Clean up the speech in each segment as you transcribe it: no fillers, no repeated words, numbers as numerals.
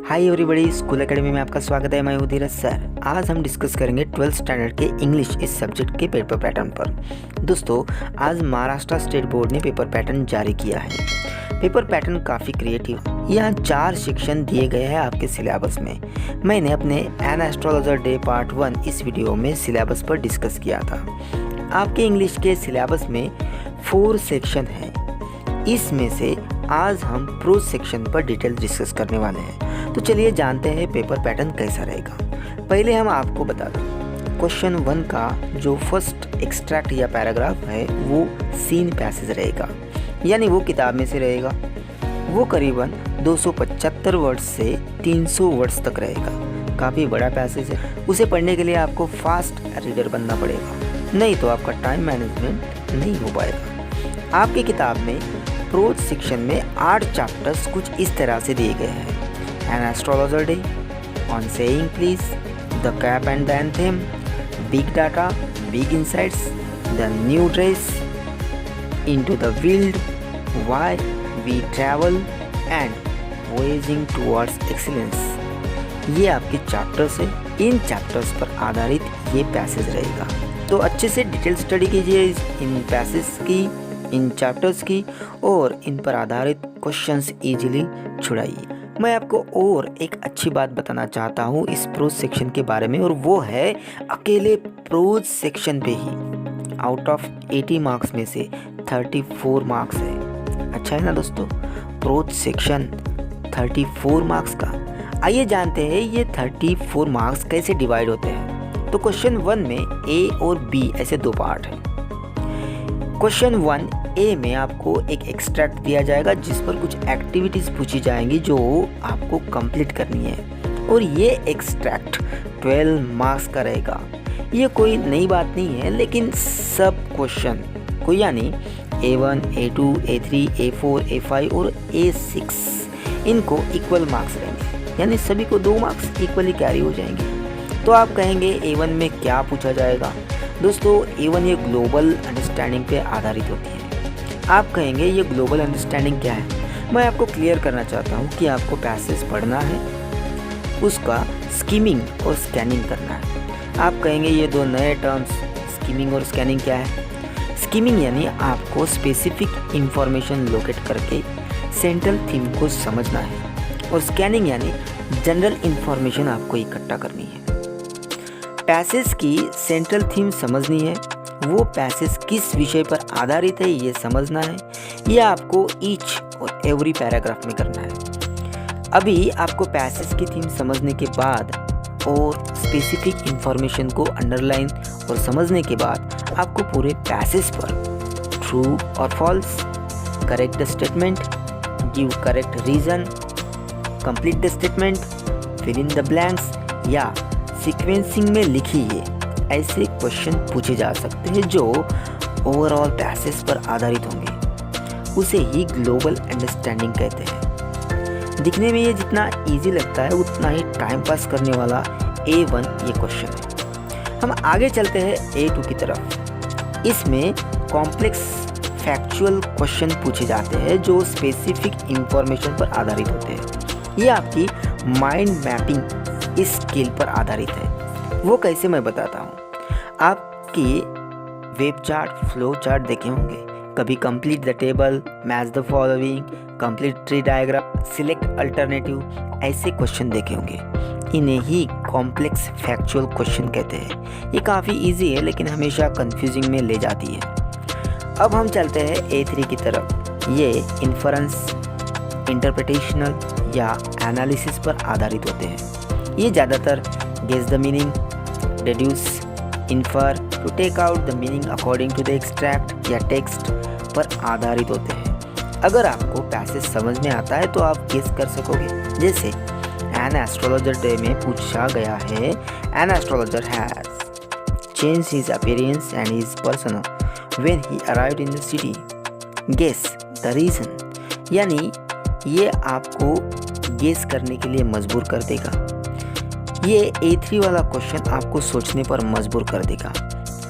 Hi everybody, school academy में आपका स्वागत है। मैं हूं धीरज सर। आज हम डिस्कस करेंगे 12th स्टैंडर्ड के इंग्लिश इस सब्जेक्ट के पेपर पैटर्न पर। दोस्तों, आज महाराष्ट्र स्टेट बोर्ड ने पेपर पैटर्न जारी किया है। पेपर पैटर्न काफ़ी क्रिएटिव। यहाँ 4 सेक्शन दिए गए हैं आपके सिलेबस में। मैंने अपने एन एस्ट्रोलॉजर डे पार्ट 1 इस वीडियो में सिलेबस पर डिस्कस किया था। आपके इंग्लिश के सिलेबस में 4 सेक्शन हैं। इसमें से आज हम प्रोज सेक्शन पर डिटेल डिस्कस करने वाले हैं। तो चलिए जानते हैं पेपर पैटर्न कैसा रहेगा। पहले हम आपको बता दें, क्वेश्चन 1 का जो फर्स्ट एक्सट्रैक्ट या पैराग्राफ है वो सीन पैसेज रहेगा, यानी वो किताब में से रहेगा। वो करीबन 275 वर्ड्स से 300 वर्ड्स तक रहेगा। काफ़ी बड़ा पैसेज है। उसे पढ़ने के लिए आपको फास्ट रीडर बनना पड़ेगा, नहीं तो आपका टाइम मैनेजमेंट नहीं हो पाएगा। आपकी किताब में प्रोज सेक्शन में 8 चैप्टर्स कुछ इस तरह से दिए गए हैं। An astrologer day, on saying please, the cap and the anthem, big data, big insights, the new dress, into the wild, why we travel and voyaging towards excellence। ये आपके चैप्टर्स है। इन चैप्टर्स पर आधारित ये पैसेज रहेगा। तो अच्छे से डिटेल स्टडी कीजिए इन पैसेज की, इन चैप्टर्स की, और इन पर आधारित क्वेश्चंस इजीली छुड़ाइए। मैं आपको और एक अच्छी बात बताना चाहता हूँ इस प्रोज सेक्शन के बारे में, और वो है अकेले प्रोज सेक्शन पे ही आउट ऑफ 80 मार्क्स में से 34 मार्क्स है। अच्छा है ना दोस्तों, प्रोज सेक्शन 34 मार्क्स का। आइए जानते हैं ये 34 मार्क्स कैसे डिवाइड होते हैं। तो क्वेश्चन 1 में ए और बी ऐसे 2 पार्ट हैं। क्वेश्चन 1 ए में आपको एक एक्सट्रैक्ट दिया जाएगा जिस पर कुछ एक्टिविटीज़ पूछी जाएंगी जो आपको कंप्लीट करनी है, और ये एक्सट्रैक्ट 12 मार्क्स का रहेगा। ये कोई नई बात नहीं है, लेकिन सब क्वेश्चन को यानी A1, A2, A3, A4, A5 और A6 इनको इक्वल मार्क्स रहेंगे, यानी सभी को 2 मार्क्स इक्वली कैरी हो जाएंगे। तो आप कहेंगे A1 में क्या पूछा जाएगा? दोस्तों, A1 ये ग्लोबल अंडरस्टैंडिंग पे आधारित होती है। आप कहेंगे ये ग्लोबल अंडरस्टैंडिंग क्या है? मैं आपको क्लियर करना चाहता हूँ कि आपको पैसेज पढ़ना है, उसका स्कीमिंग और स्कैनिंग करना है। आप कहेंगे ये 2 नए टर्म्स, स्कीमिंग और स्कैनिंग क्या है? स्कीमिंग यानी आपको स्पेसिफिक इंफॉर्मेशन लोकेट करके सेंट्रल थीम को समझना है, और स्कैनिंग यानी जनरल इंफॉर्मेशन आपको इकट्ठा करनी है। पैसेज की सेंट्रल थीम समझनी है, वो पैसेज किस विषय पर आधारित है ये समझना है। ये आपको ईच और एवरी पैराग्राफ में करना है। अभी आपको पैसेज की थीम समझने के बाद और स्पेसिफिक इंफॉर्मेशन को अंडरलाइन और समझने के बाद आपको पूरे पैसेज पर ट्रू और false, correct the statement, give correct reason, complete the statement, fill in the blanks या सीक्वेंसिंग में लिखिए, ऐसे क्वेश्चन पूछे जा सकते हैं जो ओवरऑल पैसेज पर आधारित होंगे। उसे ही ग्लोबल अंडरस्टैंडिंग कहते हैं। दिखने में ये जितना इजी लगता है उतना ही टाइम पास करने वाला A1 ये क्वेश्चन है। हम आगे चलते हैं A2 की तरफ। इसमें कॉम्प्लेक्स फैक्चुअल क्वेश्चन पूछे जाते हैं जो स्पेसिफिक इंफॉर्मेशन पर आधारित होते हैं। ये आपकी माइंड मैपिंग इस स्किल पर आधारित है। वो कैसे मैं बताता हूँ। आपकी वेब चार्ट, फ्लो चार्ट देखे होंगे कभी। Complete the table, match the following, complete tree diagram, select alternative, ऐसे क्वेश्चन देखे होंगे। इन्हें ही कॉम्प्लेक्स फैक्चुअल क्वेश्चन कहते हैं। ये काफ़ी इजी है लेकिन हमेशा कंफ्यूजिंग में ले जाती है। अब हम चलते हैं A3 की तरफ। ये इन्फरेंस, इंटरप्रिटेशनल या एनालिसिस पर आधारित होते हैं। ये ज़्यादातर guess the meaning, deduce, infer, to take out the meaning according to the extract या टेक्स्ट पर आधारित होते हैं। अगर आपको पैसेज समझ में आता है तो आप गेस कर सकोगे। जैसे एन एस्ट्रोलॉजर डे में पूछा गया है, an astrologer has changed his appearance and his persona when he arrived in the city. Guess the reason, यानी ये आपको गेस करने के लिए मजबूर कर देगा। ये A3 वाला क्वेश्चन आपको सोचने पर मजबूर कर देगा।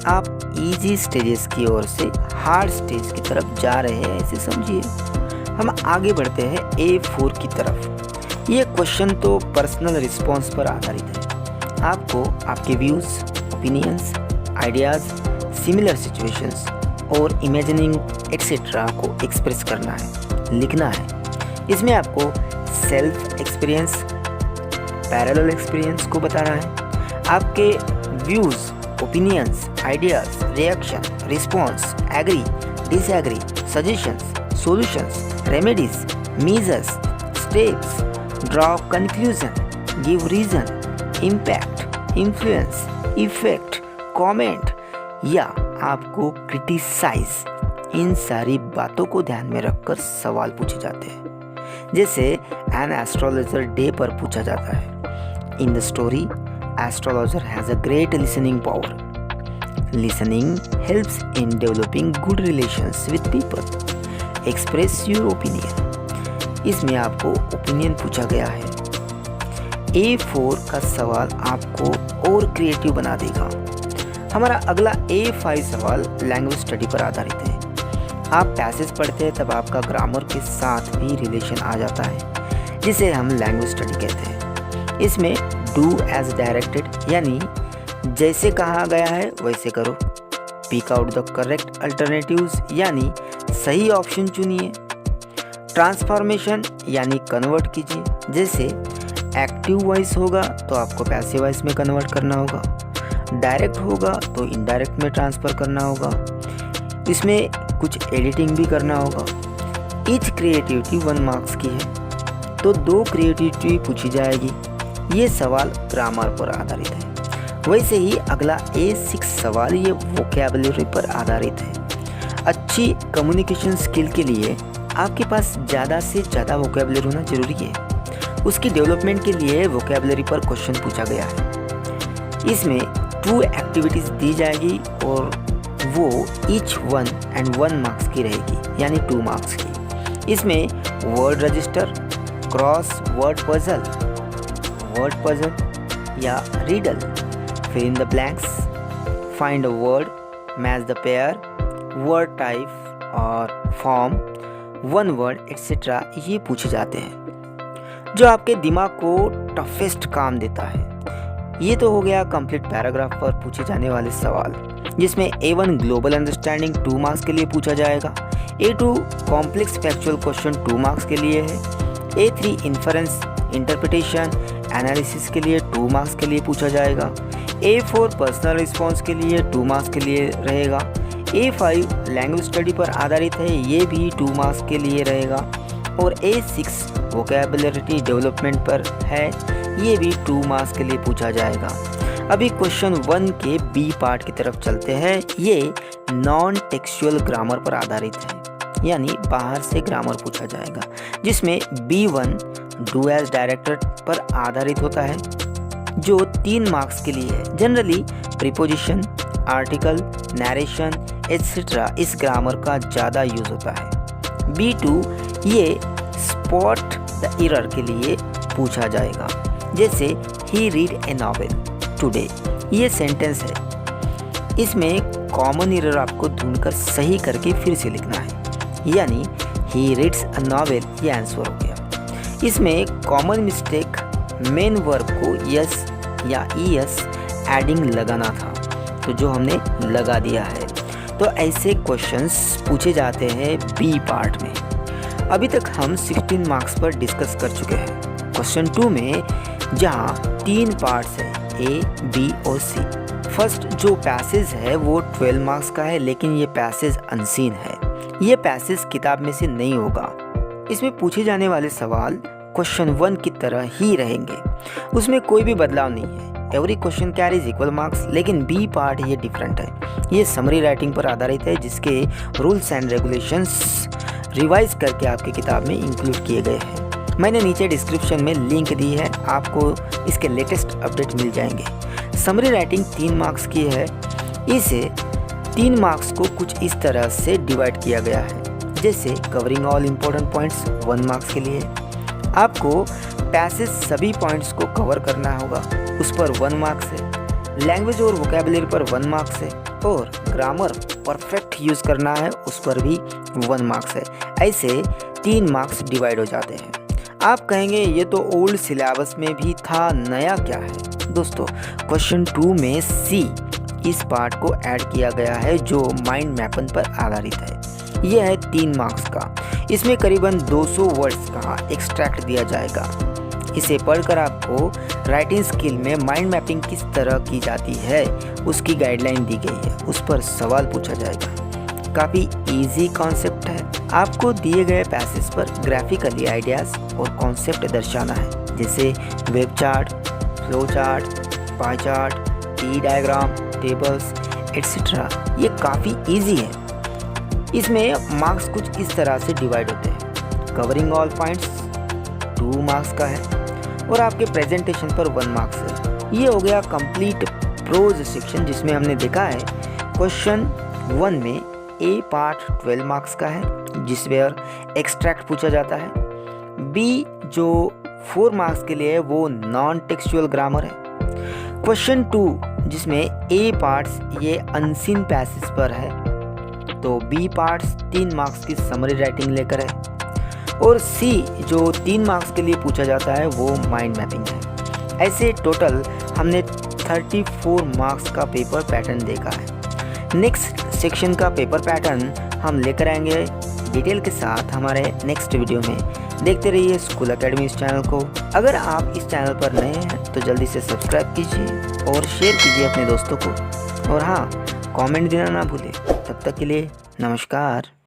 आप इजी स्टेजेस की ओर से हार्ड स्टेज की तरफ जा रहे हैं, ऐसे समझिए। हम आगे बढ़ते हैं A4 की तरफ। ये क्वेश्चन तो पर्सनल रिस्पॉन्स पर आधारित है। आपको आपके views, opinions, ideas, similar situations और इमेजिनिंग एक्सेट्रा को एक्सप्रेस करना है, लिखना है। इसमें आपको सेल्फ एक्सपीरियंस, पैरेलल एक्सपीरियंस को बताना है, आपके views, opinions, ideas, reaction, response, agree, disagree, suggestions, solutions, remedies, measures, steps, draw conclusion, give reason, impact, influence, effect, comment या आपको क्रिटिसाइज, इन सारी बातों को ध्यान में रखकर सवाल पूछे जाते हैं। जैसे एन एस्ट्रोलॉजर डे पर पूछा जाता है, in the story astrologer has a great listening power. Listening helps in developing good relations with people. Express your opinion. इसमें आपको ओपिनियन पूछा गया है। A4 का सवाल आपको और क्रिएटिव बना देगा। हमारा अगला A5 सवाल लैंग्वेज स्टडी पर आधारित है। आप पैसेज पढ़ते हैं तब आपका ग्रामर के साथ भी रिलेशन आ जाता है, जिसे हम लैंग्वेज स्टडी कहते हैं। इसमें डू एज डायरेक्टेड यानी जैसे कहा गया है वैसे करो। Pick out the correct alternatives यानी सही ऑप्शन चुनिए। ट्रांसफॉर्मेशन यानी कन्वर्ट कीजिए। जैसे एक्टिव वॉइस होगा तो आपको पैसिव वॉइस में कन्वर्ट करना होगा, डायरेक्ट होगा तो इनडायरेक्ट में ट्रांसफ़र करना होगा। इसमें कुछ एडिटिंग भी करना होगा। ईच क्रिएटिविटी 1 मार्क्स की है तो 2 क्रिएटिविटी पूछी जाएगी। ये सवाल ग्रामर पर आधारित है। वैसे ही अगला A6 सवाल ये वोकैबुलरी पर आधारित है। अच्छी कम्युनिकेशन स्किल के लिए आपके पास ज़्यादा से ज़्यादा वोकैबुलरी होना जरूरी है। उसकी डेवलपमेंट के लिए वोकैबुलरी पर क्वेश्चन पूछा गया है। इसमें 2 एक्टिविटीज़ दी जाएगी और वो ईच 1 and 1 मार्क्स की रहेगी यानी 2 मार्क्स की। इसमें word register, crossword puzzle या riddle, fill in the blanks, find a word, match the pair, word type और फॉर्म, 1 वर्ड एक्सेट्रा ये पूछे जाते हैं, जो आपके दिमाग को टफेस्ट काम देता है। ये तो हो गया कंप्लीट पैराग्राफ पर पूछे जाने वाले सवाल, जिसमें A1 ग्लोबल अंडरस्टैंडिंग 2 मार्क्स के लिए पूछा जाएगा। A2 complex factual question 2 marks के लिए है। A3 इन्फरेंस, इंटरप्रिटेशन, एनालिसिस के लिए 2 मार्क्स के लिए पूछा जाएगा। A4 पर्सनल रिस्पॉन्स के लिए 2 मार्क्स के लिए रहेगा। A5 लैंग्वेज स्टडी पर आधारित है, ये भी 2 मार्क्स के लिए रहेगा। और A6 वोकैबुलरी डेवलपमेंट पर है, ये भी 2 मार्क्स के लिए पूछा जाएगा। अभी क्वेश्चन 1 के B पार्ट की तरफ चलते हैं। ये नॉन टेक्सचुअल ग्रामर पर आधारित है, यानी बाहर से ग्रामर पूछा जाएगा, जिसमें B1 डू एज डायरेक्टेड पर आधारित होता है, जो 3 मार्क्स के लिए है। Generally preposition, article, narration etcetera इस ग्रामर का ज़्यादा यूज़ होता है। B2 ये स्पॉट द एरर के लिए पूछा जाएगा। जैसे ही रीड ए नॉवेल टुडे, ये सेंटेंस है। इसमें कॉमन एरर आपको ढूंढकर सही करके फिर से लिखना है, यानी ही रीड्स अ नॉवेल, ये आंसर हो गया। इसमें कॉमन मिस्टेक मेन वर्ब को यस या ईएस एडिंग लगाना था, तो जो हमने लगा दिया है। तो ऐसे क्वेश्चंस पूछे जाते हैं बी पार्ट में। अभी तक हम 16 मार्क्स पर डिस्कस कर चुके हैं। क्वेश्चन 2 में जहां 3 पार्ट्स हैं, ए, बी और सी। फर्स्ट जो पैसेज है वो 12 मार्क्स का है, लेकिन ये पैसेज अनसीन है। ये पैसेज किताब में से नहीं होगा। इसमें पूछे जाने वाले सवाल क्वेश्चन 1 की तरह ही रहेंगे, उसमें कोई भी बदलाव नहीं है। Every question carries equal marks, लेकिन बी पार्ट ये डिफरेंट है। ये समरी राइटिंग पर आधारित है, जिसके रूल्स एंड रेगुलेशंस रिवाइज करके आपकी किताब में इंक्लूड किए गए हैं। मैंने नीचे डिस्क्रिप्शन में लिंक दी है, आपको इसके लेटेस्ट अपडेट मिल जाएंगे। समरी राइटिंग 3 मार्क्स की है। इसे 3 मार्क्स को कुछ इस तरह से डिवाइड किया गया है, जैसे covering all important points 1 marks के लिए, आपको पैसेज सभी पॉइंट्स को कवर करना होगा, उस पर 1 मार्क्स है। लैंग्वेज और वोकैबुलरी पर 1 मार्क्स है, और ग्रामर परफेक्ट यूज़ करना है, उस पर भी 1 मार्क्स है। ऐसे 3 मार्क्स डिवाइड हो जाते हैं। आप कहेंगे ये तो ओल्ड सिलेबस में भी था, नया क्या है। दोस्तों क्वेश्चन 2 में सी इस पार्ट को ऐड किया गया है जो माइंड मैपन पर आधारित है। यह है 3 मार्क्स का। इसमें करीबन 200 वर्ड्स का एक्सट्रैक्ट दिया जाएगा। इसे पढ़कर आपको राइटिंग स्किल में माइंड मैपिंग किस तरह की जाती है उसकी गाइडलाइन दी गई है, उस पर सवाल पूछा जाएगा। काफ़ी इजी कॉन्सेप्ट है। आपको दिए गए पैसेज पर ग्राफिकली आइडियाज़ और कॉन्सेप्ट दर्शाना है, जैसे web chart, flow chart, pie chart, T diagram, tables etcetera. ये काफ़ी इजी है। इसमें मार्क्स कुछ इस तरह से डिवाइड होते हैं। कवरिंग ऑल पॉइंट्स 2 मार्क्स का है और आपके प्रेजेंटेशन पर 1 मार्क्स है। ये हो गया कंप्लीट प्रोज सेक्शन, जिसमें हमने देखा है क्वेश्चन 1 में ए पार्ट 12 मार्क्स का है जिसमें एक्सट्रैक्ट पूछा जाता है। बी जो 4 मार्क्स के लिए है वो नॉन टेक्सचुअल ग्रामर है। क्वेश्चन 2 जिसमें ए पार्ट्स ये अनसीन पैसेज पर है, तो बी पार्ट्स 3 मार्क्स की समरी राइटिंग लेकर है, और सी जो 3 मार्क्स के लिए पूछा जाता है वो माइंड मैपिंग है। ऐसे टोटल हमने 34 मार्क्स का पेपर पैटर्न देखा है। नेक्स्ट सेक्शन का पेपर पैटर्न हम लेकर आएंगे डिटेल के साथ हमारे नेक्स्ट वीडियो में। देखते रहिए स्कूल एकेडमी इस चैनल को। अगर आप इस चैनल पर नए हैं तो जल्दी से सब्सक्राइब कीजिए और शेयर कीजिए अपने दोस्तों को, और हाँ, कमेंट देना ना भूलें। तब तक के लिए नमस्कार।